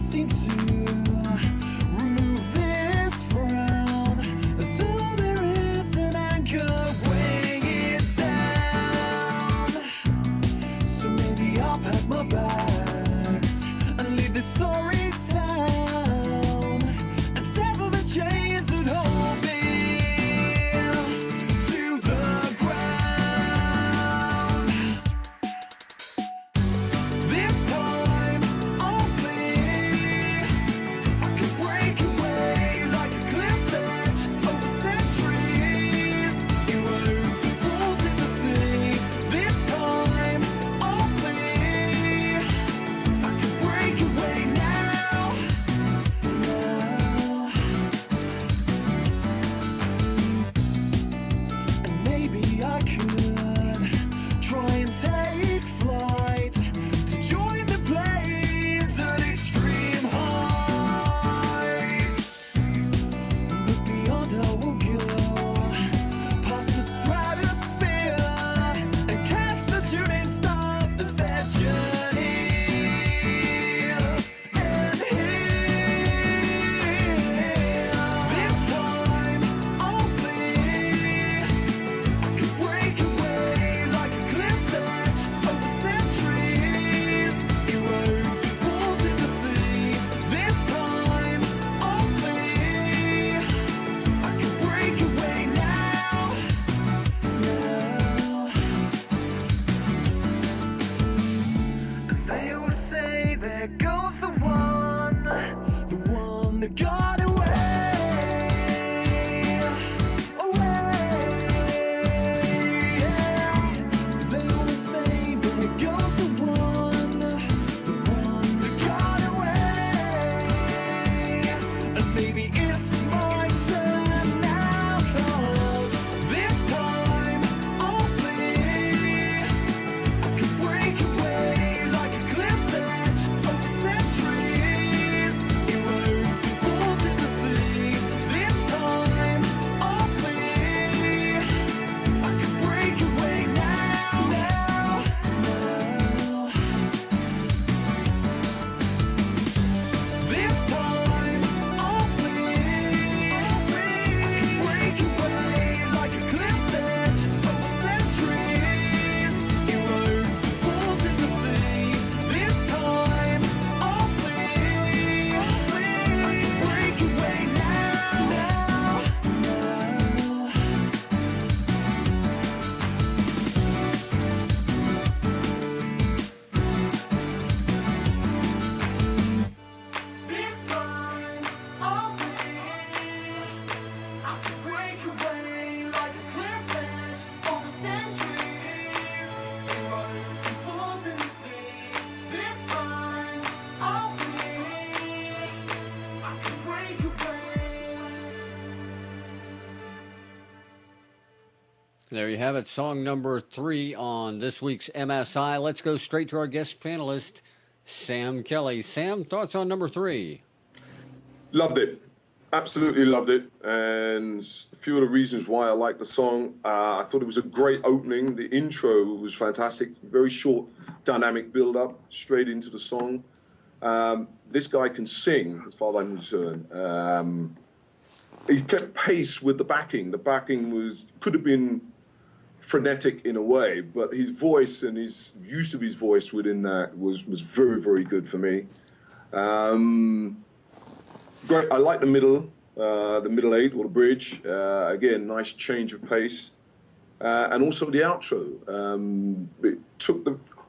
seem to remove this frown, as though there is an anchor weighing it down. So maybe I'll pack my bags and leave this sorry town and sever the chains that hold me to the ground. This time I'll flee. I can break away like a cliff's edge over centuries, erode and falls in the sea. This time I'll flee. I can break away now. And maybe I could try and take flight to join the planes at extreme heights. But beyond I will go, past the stratosphere and catch the shooting stars as their journeys end here. This time I'll flee. I can break away like a cliff's edge over centuries, erodes and falls in the sea. This time I'll flee. I can break away now. And they always say, there goes the one that got away. They always say, there goes the one that got away. And maybe it's my turn now, 'cause this time I'll flee. I can break away like a cliff's edge over centuries, erodes and falls in the sea. This time I'll flee. I can break away now, now. This time I'll flee. I can break away like a cliff's edge over centuries, erodes and falls in the sea. This time I'll flee. I can break away now, now. This time I'll flee. I can break away like a cliff's edge over centuries, erodes and falls in the sea. This time I'll flee. I can break away. There you have it, song number 3 on this week's MSI. Let's go straight to our guest panelist, Sam Kelly. Sam, thoughts on number 3? Loved it. Absolutely loved it. And a few of the reasons why I like the song. I thought it was a great opening. The intro was fantastic. Very short, dynamic build-up, straight into the song. This guy can sing, as far as I'm concerned. He kept pace with the backing. The backing could have been frenetic in a way, but his voice and his use of his voice within that was very, very good for me. Great. I like the middle 8 or the bridge. Again, nice change of pace, and also the outro.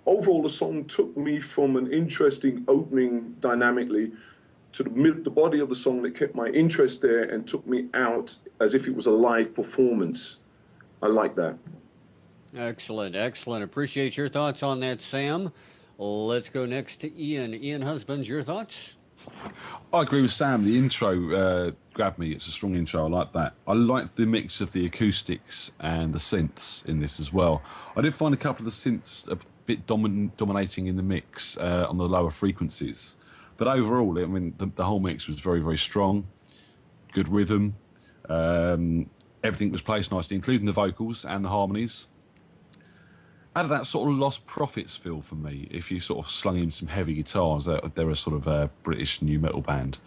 Overall, the song took me from an interesting opening dynamically to the body of the song that kept my interest there and took me out as if it was a live performance. I like that. Excellent, excellent. Appreciate your thoughts on that, Sam. Let's go next to Ian. Ian Husbands, your thoughts? I agree with Sam. The intro grabbed me. It's a strong intro. I like that. I like the mix of the acoustics and the synths in this as well. I did find a couple of the synths a bit dominating in the mix on the lower frequencies. But overall, I mean, the whole mix was very, very strong. Good rhythm. Everything was placed nicely, including the vocals and the harmonies. had that sort of Lost Prophets feel for me. If you sort of slung in some heavy guitars, they're a sort of British new metal band.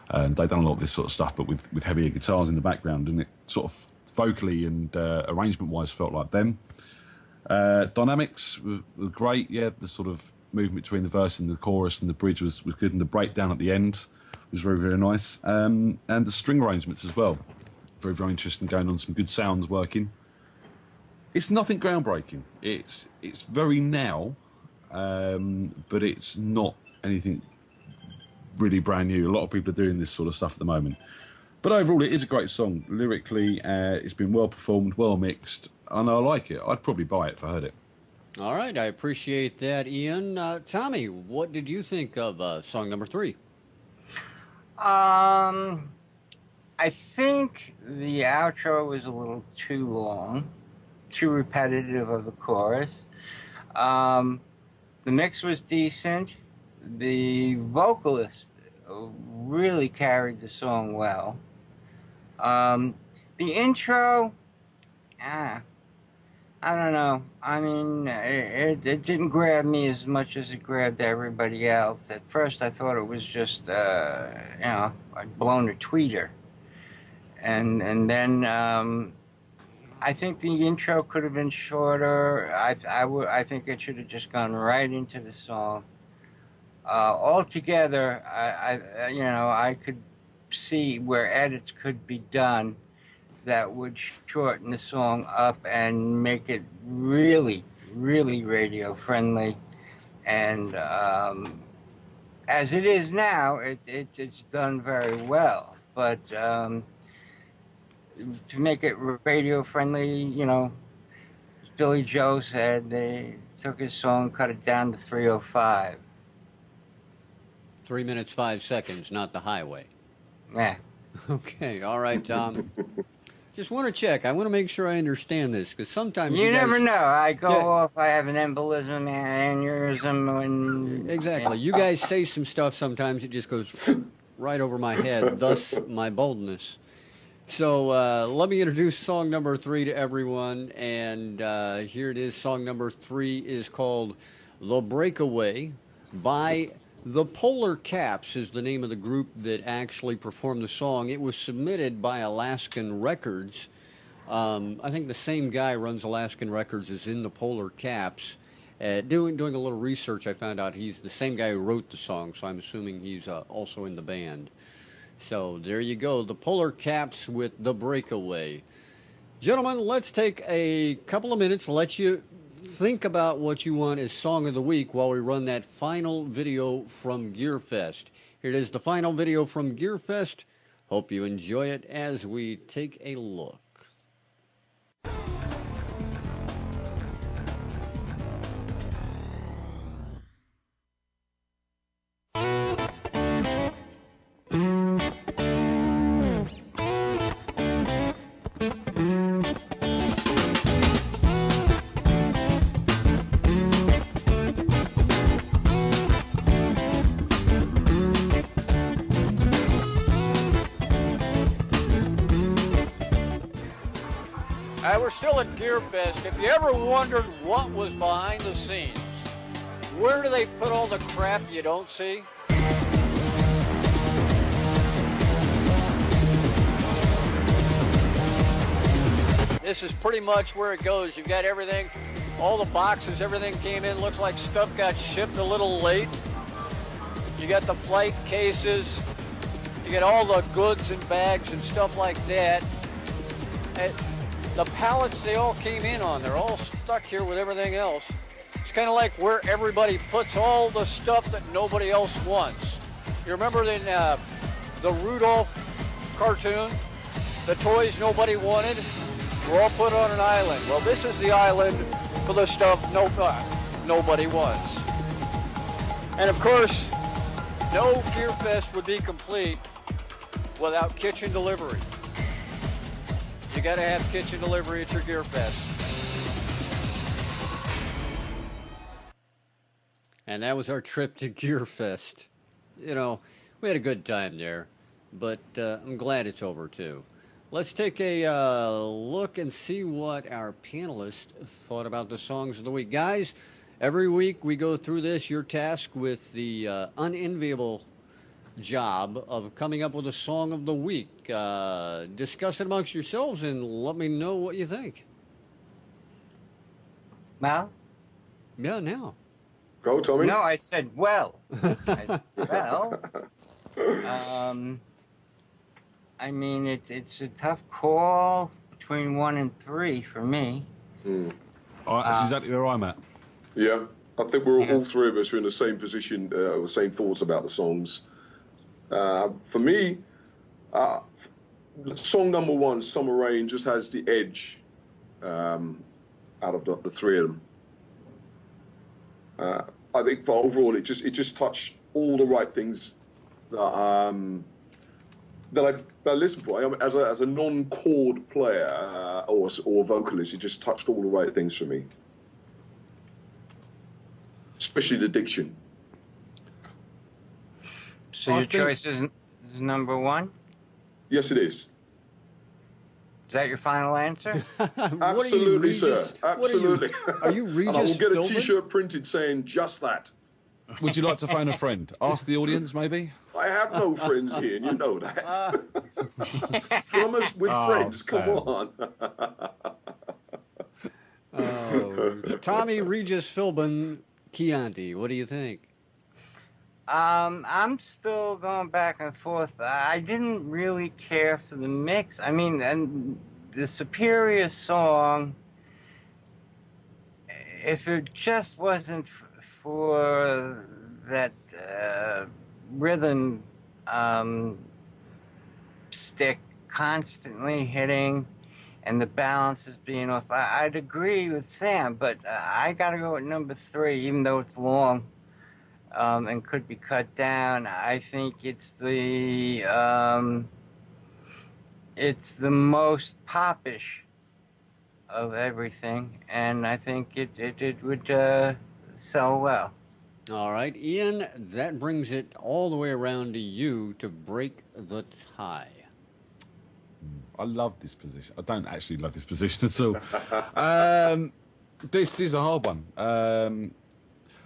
And they've done a lot of this sort of stuff, but with heavier guitars in the background, and it sort of vocally and arrangement-wise felt like them. Dynamics were great. Yeah, the sort of movement between the verse and the chorus and the bridge was good, and the breakdown at the end was very, very nice. And the string arrangements as well, very, very interesting, going on, some good sounds working. It's nothing groundbreaking. It's very now, but it's not anything really brand new. A lot of people are doing this sort of stuff at the moment. But overall, it is a great song. Lyrically, it's been well performed, well mixed, and I like it. I'd probably buy it if I heard it. All right, I appreciate that, Ian. Tommy, what did you think of song number 3? I think the outro was a little too long, too repetitive of the chorus. The mix was decent. The vocalist really carried the song well. The intro, I don't know. I mean, it didn't grab me as much as it grabbed everybody else. At first, I thought it was just, I'd blown a tweeter. And then I think the intro could have been shorter. I think it should have just gone right into the song. Altogether, I could see where edits could be done that would shorten the song up and make it really, really radio friendly. And as it is now, it's done very well. But to make it radio friendly, Billy Joe said they took his song, cut it down to 3:05. 3 minutes, 5 seconds, not the highway. Yeah. Okay, all right, Tom. Just want to check. I want to make sure I understand this, because sometimes You guys, never know. I go off, I have an embolism, aneurysm, and... Exactly. You guys say some stuff sometimes, it just goes right over my head, thus my boldness. So let me introduce song number 3 to everyone, and here it is. Song number 3 is called The Breakaway by The Polar Caps is the name of the group that actually performed the song. It was submitted by Alaskan Records. I think the same guy runs Alaskan Records as in the Polar Caps. Doing a little research, I found out he's the same guy who wrote the song, so I'm assuming he's also in the band. So there you go, the Polar Caps with The Breakaway. Gentlemen, let's take a couple of minutes, let you think about what you want as Song of the Week while we run that final video from GearFest. Here it is, the final video from GearFest. Hope you enjoy it as we take a look. We're still at GearFest. If you ever wondered what was behind the scenes, where do they put all the crap you don't see? This is pretty much where it goes. You've got everything, all the boxes, everything came in. Looks like stuff got shipped a little late. You got the flight cases. You get all the goods and bags and stuff like that. The pallets they all came in on, they're all stuck here with everything else. It's kind of like where everybody puts all the stuff that nobody else wants. You remember in the Rudolph cartoon, the toys nobody wanted were all put on an island. Well, this is the island for the stuff nobody wants. And of course, no GearFest would be complete without kitchen delivery. You got to have kitchen delivery at your GearFest. And that was our trip to GearFest. You know, we had a good time there, but I'm glad it's over too. Let's take a look and see what our panelists thought about the songs of the week. Guys, every week we go through this. Your task with the unenviable job of coming up with a song of the week. Discuss it amongst yourselves and let me know what you think. Mal? Yeah, now. Go, Tommy. No, I said well. Well, I mean, it's a tough call between 1 and 3 for me. That's exactly where I'm at. Yeah, I think we're all three of us are in the same position, same thoughts about the songs. For me, song number 1, Summer Rain, just has the edge out of the three of them. I think for overall, it just touched all the right things that I listen for. As a non-chord player or vocalist, it just touched all the right things for me, especially the diction. So your choice is number 1? Yes, it is. Is that your final answer? Absolutely, sir. Absolutely. Are you Regis And I will get a Philbin? T-shirt printed saying just that. Would you like to phone a friend? Ask the audience, maybe? I have no friends here, and you know that. Drummers with friends, Sam. come on. Tommy, Regis Philbin, Chianti, what do you think? I'm still going back and forth. I didn't really care for the mix. I mean, and the Superior song, if it just wasn't for that rhythm stick constantly hitting and the balances being off, I'd agree with Sam, but I got to go with number 3, even though it's long. And could be cut down. I think it's the most popish of everything, and I think it would sell well. All right, Ian, that brings it all the way around to you to break the tie. I love this position. I don't actually love this position at all. This is a hard one.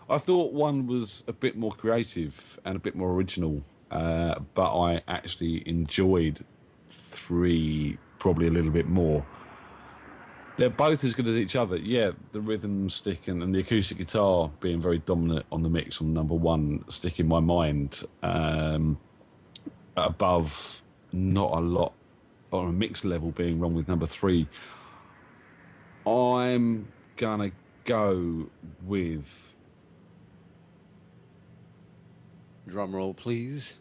I thought one was a bit more creative and a bit more original, but I actually enjoyed 3 probably a little bit more. They're both as good as each other. Yeah, the rhythm stick and the acoustic guitar being very dominant on the mix on number 1 stick in my mind. Above, not a lot on a mix level being wrong with number 3. I'm going to go with... Drum roll, please.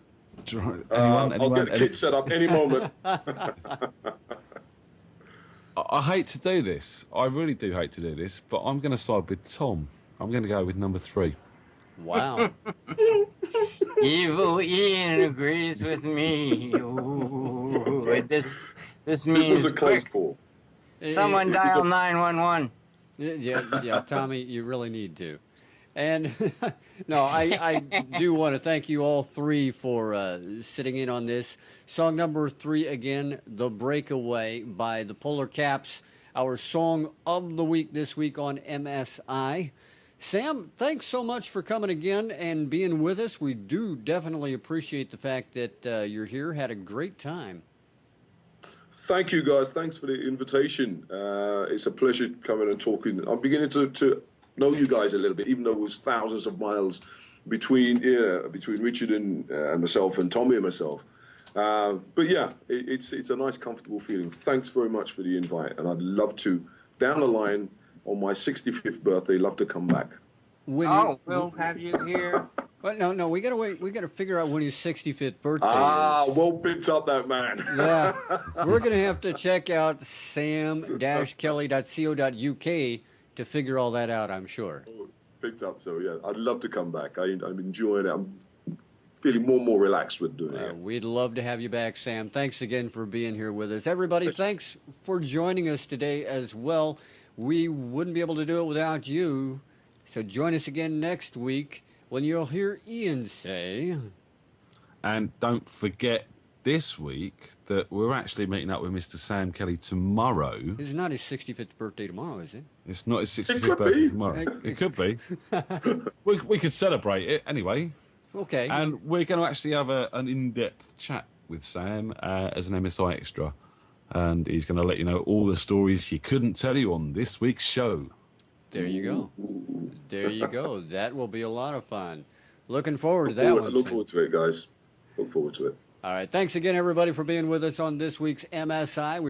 I'll get the kit set up any moment. I hate to do this. I really do hate to do this, but I'm going to side with Tom. I'm going to go with number 3. Wow. Evil Ian agrees with me. Ooh, this means It was a close call. someone dial 911. Yeah, Tommy, you really need to. And no, I do want to thank you all 3 for sitting in on this. Song number 3 again, The Breakaway by the Polar Caps, our song of the week this week on MSI. Sam, thanks so much for coming again and being with us. We do definitely appreciate the fact that you're here. Had a great time. Thank you, guys. Thanks for the invitation. It's a pleasure coming and talking. I'm beginning to know you guys a little bit, even though it was thousands of miles between Richard and myself and Tommy and myself. But yeah, it's a nice, comfortable feeling. Thanks very much for the invite, and I'd love to, down the line, on my 65th birthday, love to come back. We'll have you here. But no, we gotta wait. We gotta figure out when his 65th birthday is. Well picked up that man. Yeah, we're gonna have to check out sam-kelly.co.uk to figure all that out, I'm sure. Picked up, so yeah, I'd love to come back. I'm enjoying it. I'm feeling more and more relaxed with doing it. We'd love to have you back, Sam. Thanks again for being here with us. Everybody, thanks for joining us today as well. We wouldn't be able to do it without you. So join us again next week when you'll hear Ian say... And don't forget this week that we're actually meeting up with Mr. Sam Kelly tomorrow. It's not his 65th birthday tomorrow, is it? It's not his 65th could birthday be. tomorrow. It could be. we could celebrate it anyway. Okay. And we're going to actually have an in-depth chat with Sam as an MSI extra. And he's going to let you know all the stories he couldn't tell you on this week's show. There you go. There you go. That will be a lot of fun. Looking forward to that one. Look Sam. forward to it, guys. Look forward to it. All right. Thanks again, everybody, for being with us on this week's MSI.